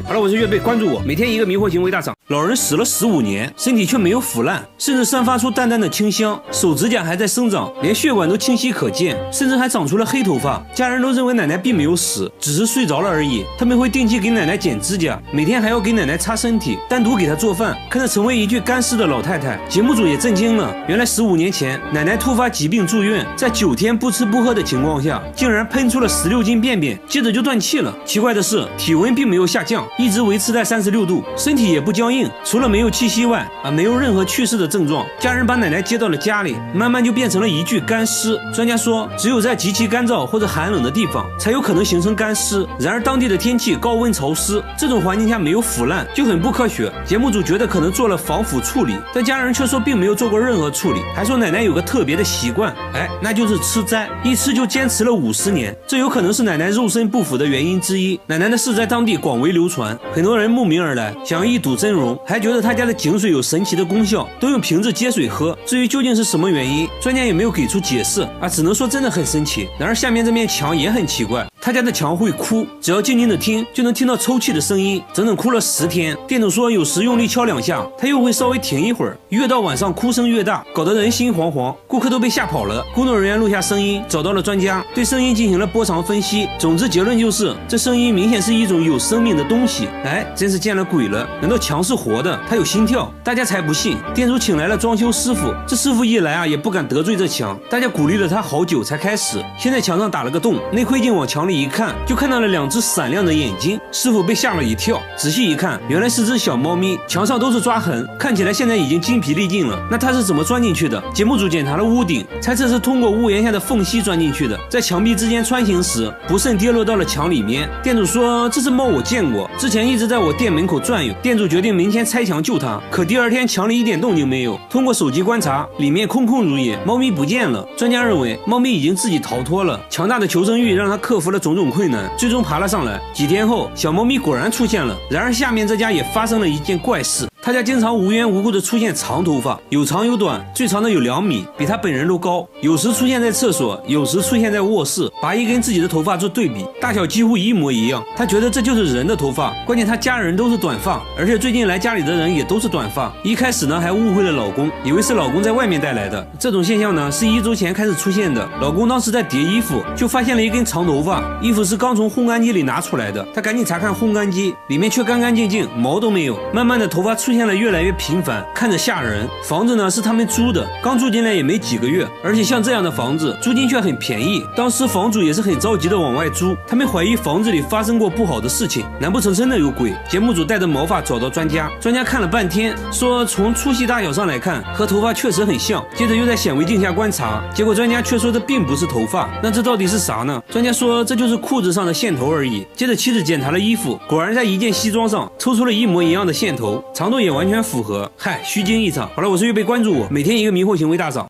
好了，我是岳贝，关注我，每天一个迷惑行为大赏。老人死了15年，身体却没有腐烂，甚至散发出淡淡的清香，手指甲还在生长，连血管都清晰可见，甚至还长出了黑头发。家人都认为奶奶并没有死，只是睡着了而已。他们会定期给奶奶剪指甲，每天还要给奶奶擦身体，单独给她做饭。看着成为一具干尸的老太太，节目组也震惊了。原来15年前，奶奶突发疾病住院，在9天不吃不喝的情况下，竟然喷出了16斤便便，接着就断气了。奇怪的是，体温并没有下降，一直维持在36度，身体也不僵硬，除了没有气息外，没有任何去世的症状。家人把奶奶接到了家里，慢慢就变成了一具干尸。专家说，只有在极其干燥或者寒冷的地方，才有可能形成干尸。然而当地的天气高温潮湿，这种环境下没有腐烂，就很不科学。节目组觉得可能做了防腐处理，但家人却说并没有做过任何处理，还说奶奶有个特别的习惯，那就是吃斋，一吃就坚持了50年。这有可能是奶奶肉身不腐的原因之一。奶奶的事在当地广为流传，很多人慕名而来，想要一睹真容，还觉得他家的井水有神奇的功效，都用瓶子接水喝。至于究竟是什么原因，专家也没有给出解释只能说真的很神奇。然而下面这面墙也很奇怪，他家的墙会哭，只要静静的听，就能听到抽泣的声音，整整哭了10天。店主说有时用力敲2下，他又会稍微停一会儿，越到晚上哭声越大，搞得人心惶惶，顾客都被吓跑了。工作人员录下声音，找到了专家，对声音进行了波长分析，总之结论就是这声音明显是一种有生命的东西。真是见了鬼了，难道墙是活的？它有心跳？大家才不信。店主请来了装修师傅，这师傅一来也不敢得罪这墙，大家鼓励了他好久才开始。现在墙上打了个洞，内窥镜往墙里一看，就看到了2只闪亮的眼睛。师傅被吓了一跳，仔细一看，原来是只小猫咪，墙上都是抓痕，看起来现在已经精疲力尽了。那它是怎么钻进去的？节目组检查了屋顶，猜测是通过屋檐下的缝隙钻进去的，在墙壁之间穿行时不慎跌落到了墙里面。店主说这只猫我见过，之前一直在我店门口转悠。店主决定明天拆墙救它，可第2天墙里一点动静没有。通过手机观察，里面空空如也，猫咪不见了。专家认为猫咪已经自己逃脱了，强大的求生欲让它克服了种种困难，最终爬了上来。几天后，小猫咪果然出现了。然而下面这家也发生了一件怪事，他家经常无缘无故的出现长头发，有长有短，最长的有2米，比他本人都高。有时出现在厕所，有时出现在卧室，拔一根自己的头发做对比，大小几乎一模一样。他觉得这就是人的头发，关键他家人都是短发，而且最近来家里的人也都是短发。一开始呢还误会了老公，以为是老公在外面带来的。这种现象呢是1周前开始出现的。老公当时在叠衣服，就发现了一根长头发，衣服是刚从烘干机里拿出来的，他赶紧查看烘干机，里面却干干净净，毛都没有。慢慢的头发出现了越来越频繁，看着吓人。房子呢是他们租的，刚住进来也没几个月，而且像这样的房子租金却很便宜。当时房主也是很着急的往外租，他们怀疑房子里发生过不好的事情，难不成真的有鬼？节目组带着毛发找到专家，专家看了半天，说从粗细大小上来看，和头发确实很像。接着又在显微镜下观察，结果专家却说这并不是头发，那这到底是啥呢？专家说这就是裤子上的线头而已。接着妻子检查了衣服，果然在一件西装上抽出了一模一样的线头，长度也完全符合。虚惊一场。好了，我是预备关注我，每天一个迷惑行为大赏。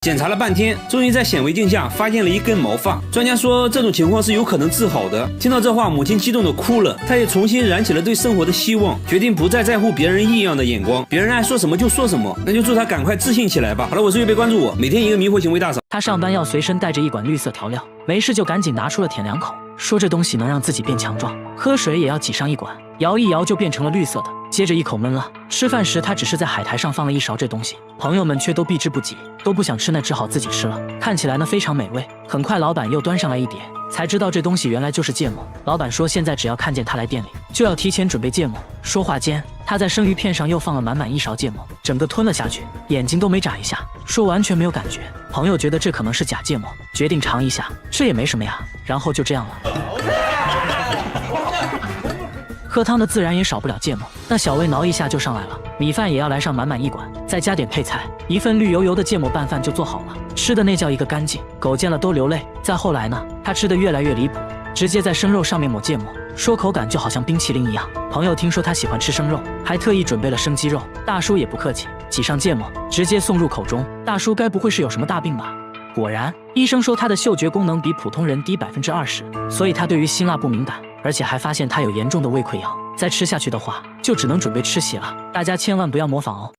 检查了半天，终于在显微镜下发现了一根毛发。专家说这种情况是有可能治好的。听到这话，母亲激动的哭了，她也重新燃起了对生活的希望，决定不再在乎别人异样的眼光，别人爱说什么就说什么，那就祝她赶快自信起来吧。好了，我是月贝，关注我，每天一个迷惑行为大赏。他上班要随身带着一管绿色调料，没事就赶紧拿出了舔2口，说这东西能让自己变强壮。喝水也要挤上一管，摇一摇就变成了绿色的，接着一口闷了。吃饭时他只是在海苔上放了一勺这东西，朋友们却都避之不及，都不想吃，那只好自己吃了。看起来呢非常美味。很快老板又端上来一碟，才知道这东西原来就是芥末。老板说现在只要看见他来店里，就要提前准备芥末。说话间，他在生鱼片上又放了满满1勺芥末，整个吞了下去，眼睛都没眨一下，说完全没有感觉。朋友觉得这可能是假芥末，决定尝一下，这也没什么呀，然后就这样了。喝汤的自然也少不了芥末，那小魏挠一下就上来了。米饭也要来上满满1管，再加点配菜，一份绿油油的芥末拌饭就做好了。吃的那叫一个干净，狗见了都流泪。再后来呢，他吃的越来越离谱，直接在生肉上面抹芥末，说口感就好像冰淇淋一样。朋友听说他喜欢吃生肉，还特意准备了生鸡肉。大叔也不客气，挤上芥末，直接送入口中。大叔该不会是有什么大病吧？果然，医生说他的嗅觉功能比普通人低20%，所以他对于辛辣不敏感，而且还发现他有严重的胃溃疡，再吃下去的话，就只能准备吃血了。大家千万不要模仿哦。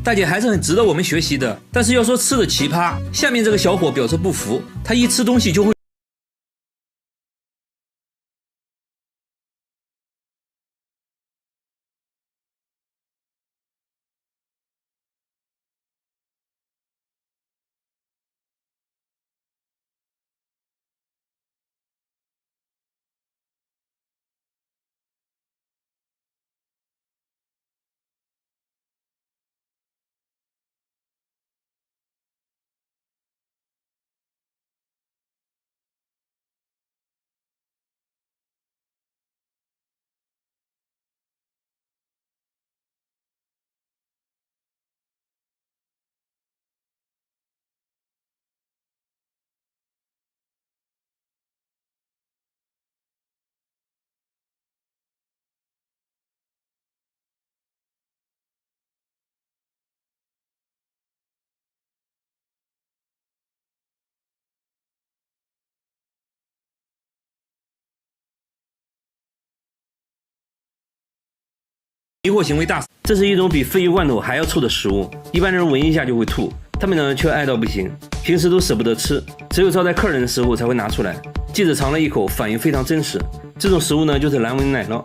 大姐还是很值得我们学习的。但是要说吃的奇葩，下面这个小伙表示不服，他一吃东西就会迷惑行为大赏。这是一种比鲱鱼罐头还要臭的食物，一般人闻一下就会吐，他们呢却爱到不行，平时都舍不得吃，只有招待客人的时候才会拿出来。记者尝了一口，反应非常真实。这种食物呢就是蓝纹奶酪，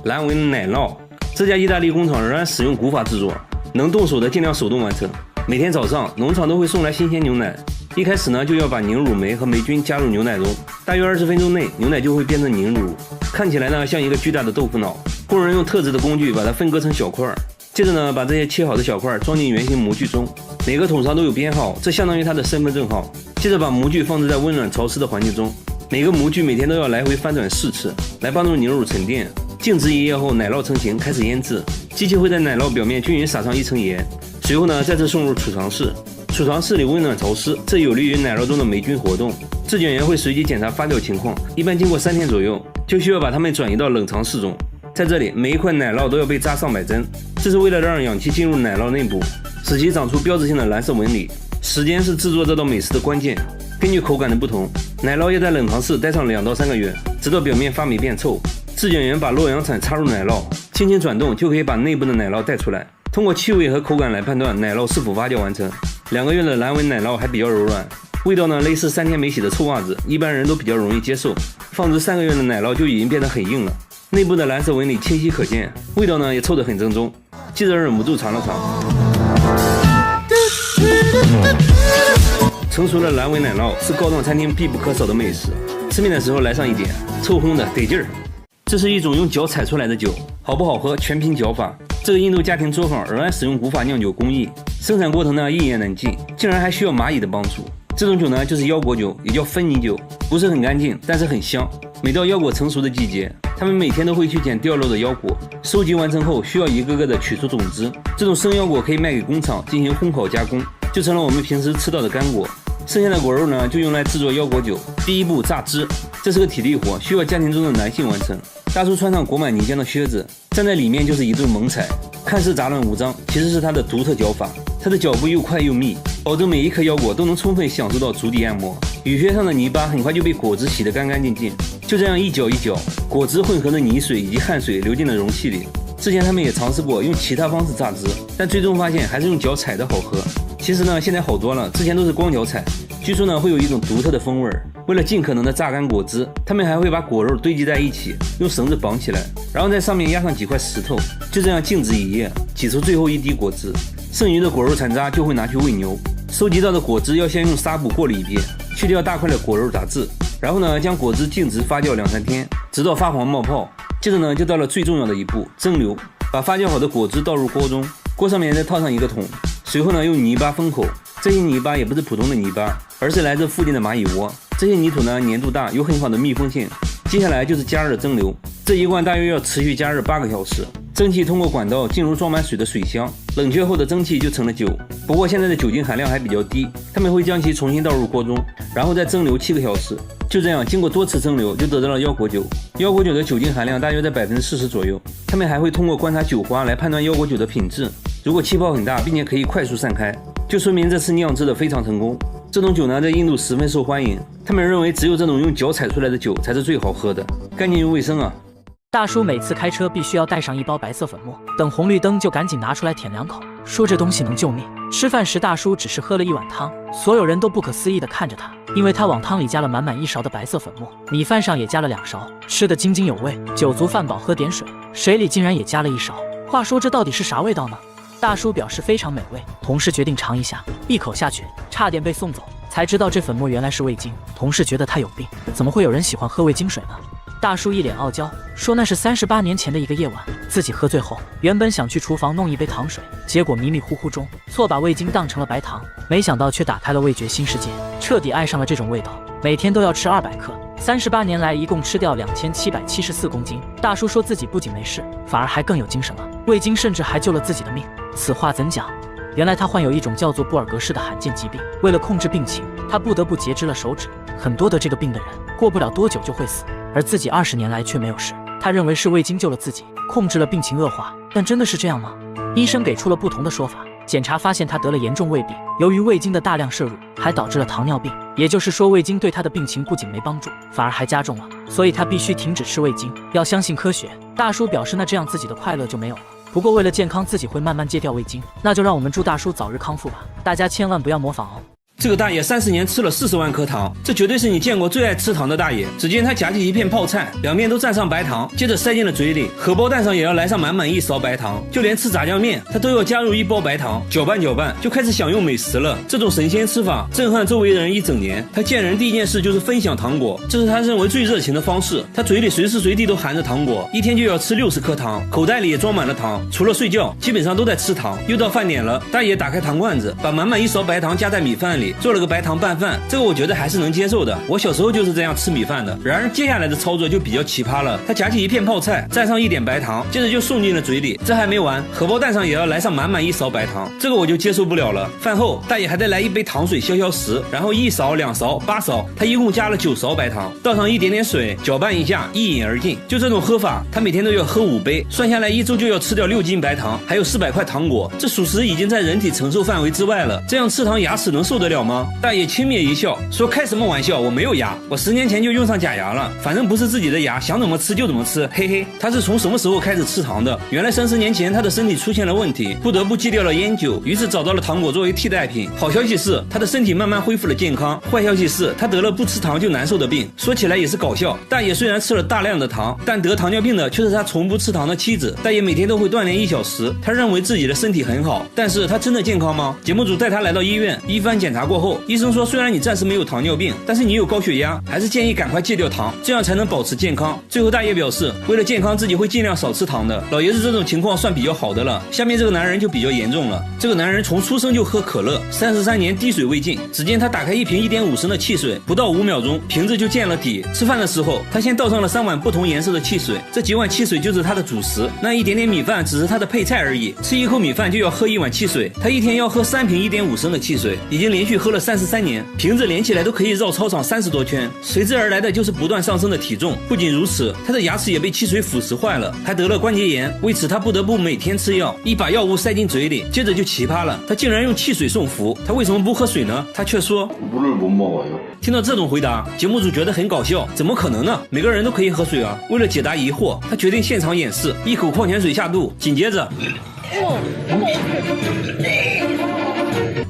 蓝纹奶酪。这家意大利工厂仍然使用古法制作，能动手的尽量手动完成。每天早上，农场都会送来新鲜牛奶。一开始呢，就要把凝乳酶和霉菌加入牛奶中，大约20分钟内，牛奶就会变成凝乳，看起来呢像一个巨大的豆腐脑。工人用特制的工具把它分割成小块，接着呢，把这些切好的小块装进圆形模具中，每个桶上都有编号，这相当于它的身份证号。接着把模具放置在温暖潮湿的环境中，每个模具每天都要来回翻转4次，来帮助凝乳沉淀。静置1夜后，奶酪成型，开始腌制。机器会在奶酪表面均匀撒上1层盐，随后呢，再次送入储藏室。储藏室里温暖潮湿，这有利于奶酪中的霉菌活动。质检员会随机检查发酵情况，一般经过3天左右，就需要把它们转移到冷藏室中。在这里，每一块奶酪都要被扎上百针，这是为了让氧气进入奶酪内部，使其长出标志性的蓝色纹理。时间是制作这道美食的关键。根据口感的不同，奶酪要在冷藏室待上2到3个月，直到表面发霉变臭。制碱员把洛阳铲插入奶酪，轻轻转动就可以把内部的奶酪带出来。通过气味和口感来判断奶酪是否发酵完成。2个月的蓝纹奶酪还比较柔软，味道呢类似3天没洗的臭袜子，一般人都比较容易接受。放置3个月的奶酪就已经变得很硬了，内部的蓝色纹理清晰可见，味道呢也臭得很正宗。记者忍不住尝了尝。成熟的蓝纹奶酪是高档餐厅必不可少的美食，吃面的时候来上一点，臭烘的得劲儿。这是一种用脚踩出来的酒，好不好喝全凭脚法。这个印度家庭作坊仍然使用古法酿酒工艺，生产过程呢一言难尽，竟然还需要蚂蚁的帮助。这种酒呢就是腰果酒，也叫芬妮酒，不是很干净，但是很香。每到腰果成熟的季节，他们每天都会去捡掉落的腰果，收集完成后需要一个个的取出种子。这种生腰果可以卖给工厂进行烘烤加工，就成了我们平时吃到的干果。剩下的果肉呢就用来制作腰果酒。第一步榨汁，这是个体力活，需要家庭中的男性完成。大叔穿上裹满泥浆的靴子，站在里面就是一顿猛踩，看似杂乱无章，其实是他的独特脚法。他的脚步又快又密，保证每一颗腰果都能充分享受到足底按摩。雨靴上的泥巴很快就被果汁洗得干干净净，就这样一搅一搅，果汁混合的泥水以及汗水流进了容器里。之前他们也尝试过用其他方式榨汁，但最终发现还是用脚踩的好喝。其实呢，现在好多了，之前都是光脚踩，据说呢会有一种独特的风味。为了尽可能的榨干果汁，他们还会把果肉堆积在一起，用绳子绑起来，然后在上面压上几块石头，就这样静止一夜，挤出最后一滴果汁。剩余的果肉残渣就会拿去喂牛。收集到的果汁要先用纱布过滤一遍，去掉大块的果肉杂质，然后呢将果汁静置发酵2-3天，直到发黄冒泡。接着呢就到了最重要的一步，蒸馏。把发酵好的果汁倒入锅中，锅上面再套上一个桶，随后呢用泥巴封口。这些泥巴也不是普通的泥巴，而是来自附近的蚂蚁窝。这些泥土呢粘度大，有很好的密封性。接下来就是加热蒸馏，这一罐大约要持续加热8个小时。蒸汽通过管道进入装满水的水箱，冷却后的蒸汽就成了酒。不过现在的酒精含量还比较低，他们会将其重新倒入锅中，然后再蒸馏7个小时。就这样，经过多次蒸馏，就得到了腰果酒。腰果酒的酒精含量大约在40%左右。他们还会通过观察酒花来判断腰果酒的品质。如果气泡很大，并且可以快速散开，就说明这次酿制的非常成功。这种酒呢，在印度十分受欢迎。他们认为只有这种用脚踩出来的酒才是最好喝的，干净又卫生啊。大叔每次开车必须要带上1包白色粉末，等红绿灯就赶紧拿出来舔2口，说这东西能救命。吃饭时大叔只是喝了1碗汤，所有人都不可思议地看着他，因为他往汤里加了满满1勺的白色粉末，米饭上也加了2勺，吃得津津有味。酒足饭饱喝点水，水里竟然也加了1勺。话说这到底是啥味道呢？大叔表示非常美味，同事决定尝一下，一口下去差点被送走，才知道这粉末原来是味精。同事觉得他有病，怎么会有人喜欢喝味精水呢？大叔一脸傲娇，说那是38年前的一个夜晚，自己喝醉后，原本想去厨房弄一杯糖水，结果迷迷糊糊中错把味精当成了白糖，没想到却打开了味觉新世界，彻底爱上了这种味道，每天都要吃200克，38年来一共吃掉2774公斤。大叔说自己不仅没事，反而还更有精神了，味精甚至还救了自己的命。此话怎讲？原来他患有一种叫做布尔格氏的罕见疾病，为了控制病情，他不得不截肢了手指。很多得这个病的人，过不了多久就会死，而自己20年来却没有事。他认为是味精救了自己，控制了病情恶化，但真的是这样吗？医生给出了不同的说法。检查发现他得了严重胃病，由于味精的大量摄入，还导致了糖尿病。也就是说，味精对他的病情不仅没帮助，反而还加重了，所以他必须停止吃味精，要相信科学。大叔表示，那这样自己的快乐就没有了。不过为了健康，自己会慢慢戒掉味精，那就让我们祝大叔早日康复吧。大家千万不要模仿哦。这个大爷30年吃了40万颗糖，这绝对是你见过最爱吃糖的大爷。只见他夹起一片泡菜，两面都蘸上白糖，接着塞进了嘴里。荷包蛋上也要来上满满1勺白糖，就连吃炸酱面他都要加入1包白糖，搅拌搅拌就开始享用美食了。这种神仙吃法震撼周围的人1整年。他见人第一件事就是分享糖果，这是他认为最热情的方式。他嘴里随时随地都含着糖果，一天就要吃60颗糖，口袋里也装满了糖，除了睡觉基本上都在吃糖。又到饭点了，大爷打开糖罐子，把满满1勺白糖加在米饭里，里做了个白糖拌饭，这个我觉得还是能接受的，我小时候就是这样吃米饭的。然而接下来的操作就比较奇葩了，他夹起一片泡菜，蘸上一点白糖，接着就送进了嘴里。这还没完，荷包蛋上也要来上满满一勺白糖，这个我就接受不了了。饭后大爷还得来一杯糖水消消食，然后1勺、2勺、8勺，他一共加了9勺白糖，倒上一点点水，搅拌一下，一饮而尽。就这种喝法，他每天都要喝5杯，算下来1周就要吃掉6斤白糖，还有400块糖果，这属实已经在人体承受范围之外了。这样吃糖牙齿能受得了吗？大爷轻蔑一笑，说开什么玩笑，我没有牙，我10年前就用上假牙了，反正不是自己的牙，想怎么吃就怎么吃，嘿嘿。他是从什么时候开始吃糖的？原来30年前他的身体出现了问题，不得不戒掉了烟酒，于是找到了糖果作为替代品。好消息是他的身体慢慢恢复了健康，坏消息是他得了不吃糖就难受的病。说起来也是搞笑，大爷虽然吃了大量的糖，但得糖尿病的却是他从不吃糖的妻子。大爷每天都会锻炼1小时，他认为自己的身体很好，但是他真的健康吗？节目组带他来到医院，一番检查过后，医生说虽然你暂时没有糖尿病，但是你有高血压，还是建议赶快戒掉糖，这样才能保持健康。最后大爷表示，为了健康自己会尽量少吃糖的。老爷子这种情况算比较好的了，下面这个男人就比较严重了。这个男人从出生就喝可乐，33年滴水未进。只见他打开一瓶1.5升的汽水，不到5秒钟，瓶子就见了底。吃饭的时候，他先倒上了3碗不同颜色的汽水，这几碗汽水就是他的主食，那一点点米饭只是他的配菜而已。吃一口米饭就要喝1碗汽水，他一天要喝3瓶1.5升的汽水，已经连续喝了33年，瓶子连起来都可以绕操场30多圈。随之而来的就是不断上升的体重。不仅如此，他的牙齿也被汽水腐蚀坏了，还得了关节炎，为此他不得不每天吃药，一把药物塞进嘴里。接着就奇葩了，他竟然用汽水送服，他为什么不喝水呢？他却说听到这种回答，节目组觉得很搞笑，怎么可能呢？每个人都可以喝水啊！为了解答疑惑，他决定现场演示，一口矿泉水下肚，紧接着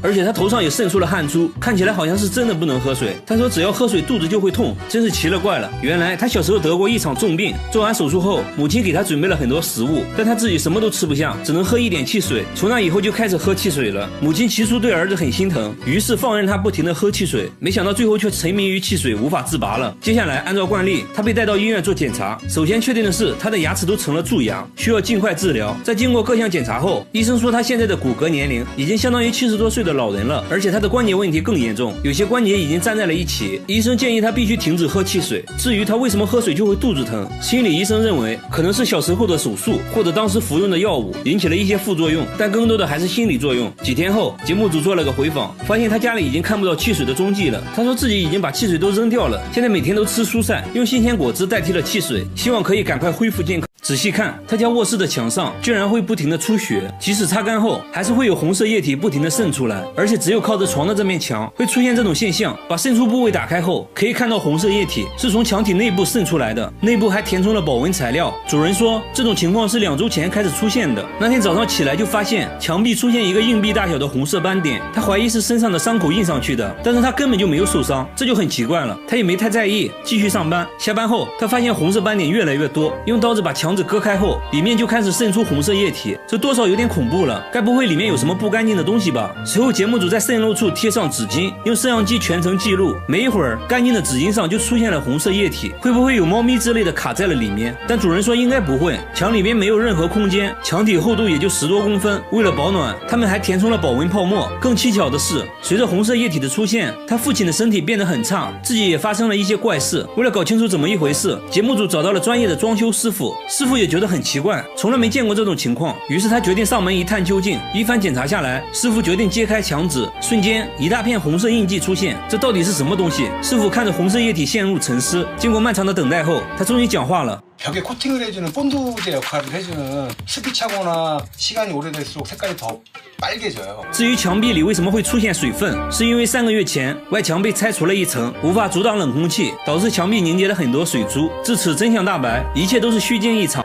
而且他头上也渗出了汗珠，看起来好像是真的不能喝水。他说只要喝水肚子就会痛，真是奇了怪了。原来他小时候得过一场重病，做完手术后，母亲给他准备了很多食物，但他自己什么都吃不下，只能喝一点汽水。从那以后就开始喝汽水了。母亲起初对儿子很心疼，于是放任他不停地喝汽水，没想到最后却沉迷于汽水，无法自拔了。接下来按照惯例，他被带到医院做检查，首先确定的是他的牙齿都成了蛀牙，需要尽快治疗。在经过各项检查后，医生说他现在的骨骼年龄已经相当于70多岁的老人了，而且他的关节问题更严重，有些关节已经粘在了一起。医生建议他必须停止喝汽水。至于他为什么喝水就会肚子疼，心理医生认为可能是小时候的手术或者当时服用的药物引起了一些副作用，但更多的还是心理作用。几天后，节目组做了个回访，发现他家里已经看不到汽水的踪迹了。他说自己已经把汽水都扔掉了，现在每天都吃蔬菜，用新鲜果汁代替了汽水，希望可以赶快恢复健康。仔细看，他家卧室的墙上居然会不停地出血，即使擦干后还是会有红色液体不停地渗出来，而且只有靠着床的这面墙会出现这种现象。把渗出部位打开后，可以看到红色液体是从墙体内部渗出来的，内部还填充了保温材料。主人说这种情况是2周前开始出现的，那天早上起来就发现墙壁出现一个硬币大小的红色斑点，他怀疑是身上的伤口印上去的，但是他根本就没有受伤，这就很奇怪了。他也没太在意，继续上班。下班后，他发现红色斑点越来越多，用刀子把墙割开后，里面就开始渗出红色液体，这多少有点恐怖了，该不会里面有什么不干净的东西吧？随后节目组在渗漏处贴上纸巾，用摄像机全程记录，没一会儿干净的纸巾上就出现了红色液体，会不会有猫咪之类的卡在了里面？但主人说应该不会，墙里面没有任何空间，墙体厚度也就10多公分，为了保暖，他们还填充了保温泡沫。更蹊跷的是，随着红色液体的出现，他父亲的身体变得很差，自己也发生了一些怪事。为了搞清楚怎么一回事，节目组找到了专业的装修师傅，师傅也觉得很奇怪，从来没见过这种情况，于是他决定上门一探究竟。一番检查下来，师傅决定揭开墙纸，瞬间一大片红色印记出现，这到底是什么东西？师傅看着红色液体陷入沉思，经过漫长的等待后，他终于讲话了。 벽에 코팅을 해주는 본드제 역할을 해주는 습기 차거나 시간이 오래될수록 색깔이 더 빨개져요. 至于墙壁里为什么会出现水分，是因为3个月前外墙被拆除了一层，无法阻挡冷空气，导致墙壁凝结了很多水珠。至此真相大白，一切都是虚惊一场。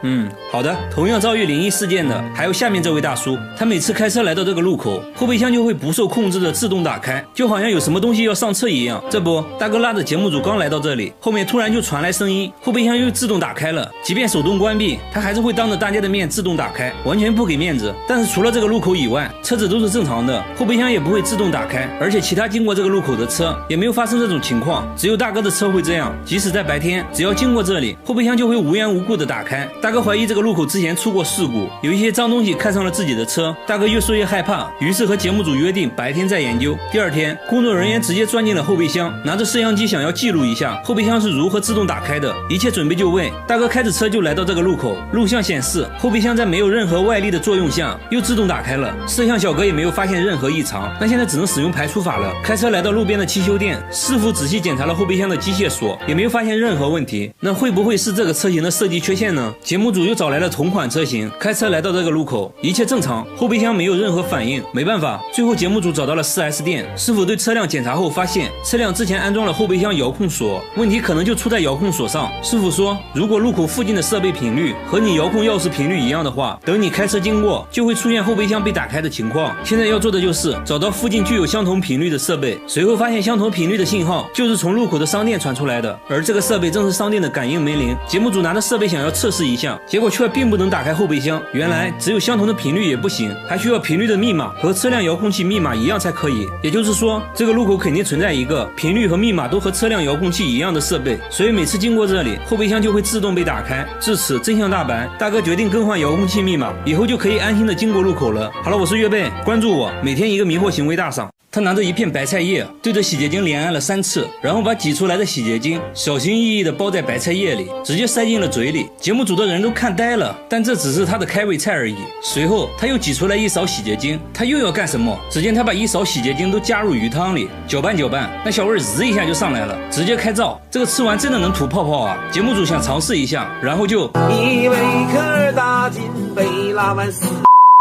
好的。同样遭遇灵异事件的还有下面这位大叔，他每次开车来到这个路口，后备箱就会不受控制的自动打开，就好像有什么东西要上车一样。这不，大哥拉着节目组刚来到这里，后面突然就传来声音，后备箱又自动打开了。了，即便手动关闭，它还是会当着大家的面自动打开，完全不给面子。但是除了这个路口以外，车子都是正常的，后备箱也不会自动打开，而且其他经过这个路口的车也没有发生这种情况，只有大哥的车会这样。即使在白天，只要经过这里，后备箱就会无缘无故的打开。大哥怀疑这个路口之前出过事故，有一些脏东西看上了自己的车。大哥越说越害怕，于是和节目组约定白天再研究。第二天，工作人员直接钻进了后备箱，拿着摄像机想要记录一下后备箱是如何自动打开的。一切准备就位，大哥开着车就来到这个路口，录像显示后备箱在没有任何外力的作用下又自动打开了，摄像小哥也没有发现任何异常。那现在只能使用排除法了。开车来到路边的汽修店，师傅仔细检查了后备箱的机械锁，也没有发现任何问题。那会不会是这个车型的设计缺陷呢？节目组又找来了同款车型，开车来到这个路口，一切正常，后备箱没有任何反应。没办法，最后节目组找到了 4S 店，师傅对车辆检查后发现，车辆之前安装了后备箱遥控锁，问题可能就出在遥控锁上。师傅说，如果路口附近的设备频率和你遥控钥匙频率一样的话，等你开车经过，就会出现后备箱被打开的情况。现在要做的就是找到附近具有相同频率的设备，随后发现相同频率的信号就是从路口的商店传出来的，而这个设备正是商店的感应门铃。节目组拿着设备想要测试一下，结果却并不能打开后备箱。原来只有相同的频率也不行，还需要频率的密码和车辆遥控器密码一样才可以。也就是说，这个路口肯定存在一个频率和密码都和车辆遥控器一样的设备，所以每次经过这里，后备箱就会自动被打开。至此真相大白，大哥决定更换遥控器密码，以后就可以安心的经过路口了。好了，我是月贝，关注我，每天一个迷惑行为大赏。他拿着一片白菜叶，对着洗洁精连按了3次，然后把挤出来的洗洁精小心翼翼地包在白菜叶里，直接塞进了嘴里。节目组的人都看呆了，但这只是他的开胃菜而已。随后他又挤出来1勺洗洁精，他又要干什么？只见他把1勺洗洁精都加入鱼汤里，搅拌搅拌，那小味滋一下就上来了，直接开灶。这个吃完真的能吐泡泡啊！节目组想尝试一下，然后就一杯可打进杯拉满死。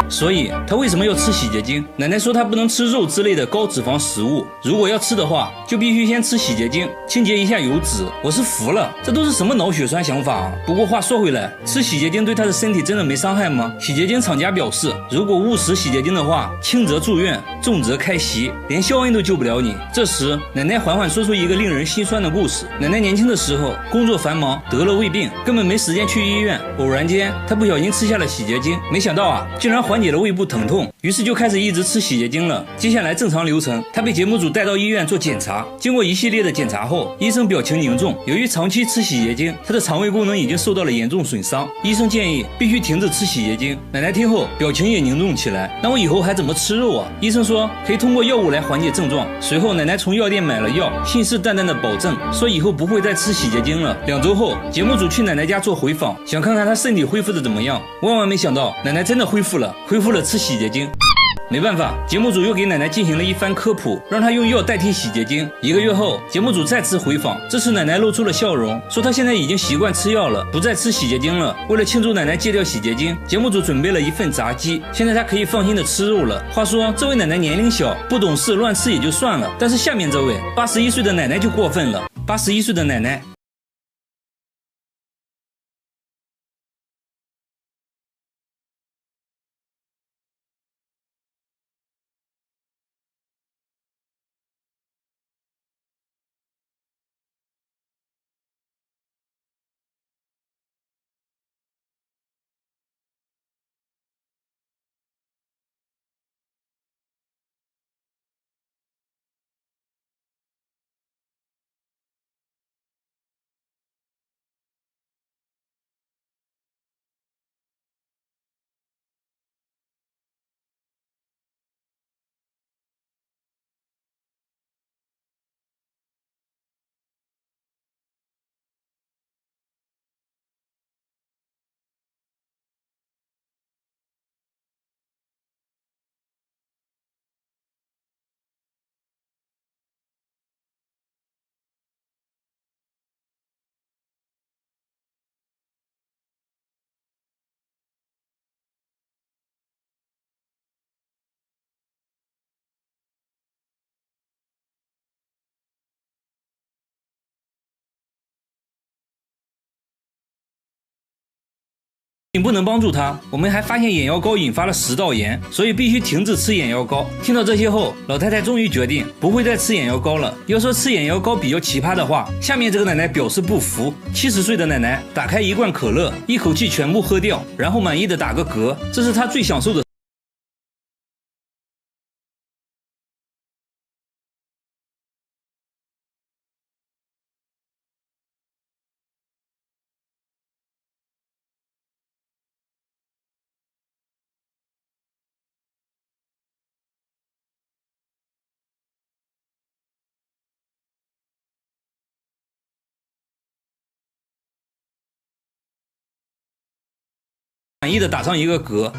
所以他为什么要吃洗洁精？奶奶说他不能吃肉之类的高脂肪食物，如果要吃的话，就必须先吃洗洁精，清洁一下油脂。我是服了，这都是什么脑血栓想法啊？不过话说回来，吃洗洁精对他的身体真的没伤害吗？洗洁精厂家表示，如果误食洗洁精的话，轻则住院，重则开席，连肖恩都救不了你。这时，奶奶缓缓说出一个令人心酸的故事。奶奶年轻的时候工作繁忙，得了胃病，根本没时间去医院。偶然间，她不小心吃下了洗洁精，没想到啊，竟然缓解了胃部疼痛，于是就开始一直吃洗洁精了。接下来正常流程，她被节目组带到医院做检查。经过一系列的检查后，医生表情凝重，由于长期吃洗洁精，她的肠胃功能已经受到了严重损伤，医生建议必须停止吃洗洁精。奶奶听后表情也凝重起来，那我以后还怎么吃肉啊？医生说可以通过药物来缓解症状。随后奶奶从药店买了药，信誓旦旦的保证说以后不会再吃洗洁精了。2周后，节目组去奶奶家做回访，想看看她身体恢复的怎么样。万万没想到，奶奶真的恢复了吃洗洁精。没办法，节目组又给奶奶进行了一番科普，让她用药代替洗洁精。1个月后，节目组再次回访，这次奶奶露出了笑容，说她现在已经习惯吃药了，不再吃洗洁精了。为了庆祝奶奶戒掉洗洁精，节目组准备了一份炸鸡，现在她可以放心的吃肉了。话说，这位奶奶年龄小，不懂事，乱吃也就算了，但是下面这位81岁的奶奶就过分了。81岁的奶奶仅不能帮助他，我们还发现眼药膏引发了食道炎，所以必须停止吃眼药膏。听到这些后，老太太终于决定不会再吃眼药膏了。要说吃眼药膏比较奇葩的话，下面这个奶奶表示不服。70岁的奶奶打开一罐可乐，一口气全部喝掉，然后满意的打个嗝，这是她最享受的。满意的打上一个嗝，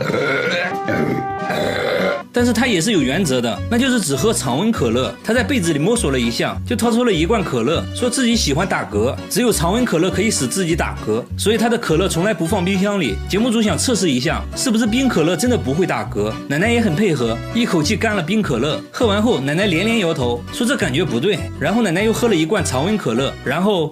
但是他也是有原则的，那就是只喝常温可乐。他在被子里摸索了一下，就掏出了一罐可乐，说自己喜欢打嗝，只有常温可乐可以使自己打嗝，所以他的可乐从来不放冰箱里。节目组想测试一下，是不是冰可乐真的不会打嗝。奶奶也很配合，一口气干了冰可乐。喝完后，奶奶连连摇头，说这感觉不对。然后奶奶又喝了一罐常温可乐，然后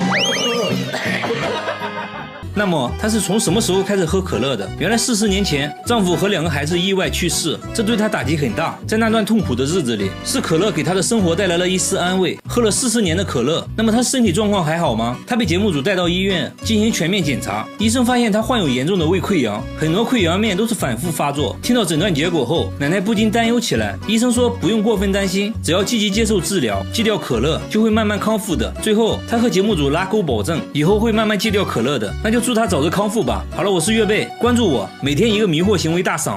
那么她是从什么时候开始喝可乐的？原来40年前，丈夫和2个孩子意外去世，这对她打击很大。在那段痛苦的日子里，是可乐给她的生活带来了一丝安慰。喝了40年的可乐，那么她身体状况还好吗？她被节目组带到医院进行全面检查，医生发现她患有严重的胃溃疡，很多溃疡面都是反复发作。听到诊断结果后，奶奶不禁担忧起来。医生说不用过分担心，只要积极接受治疗，戒掉可乐就会慢慢康复的。最后，她和节目组拉钩保证，以后会慢慢戒掉可乐的。那就祝他早日康复吧。好了，我是月贝，关注我，每天一个迷惑行为大赏。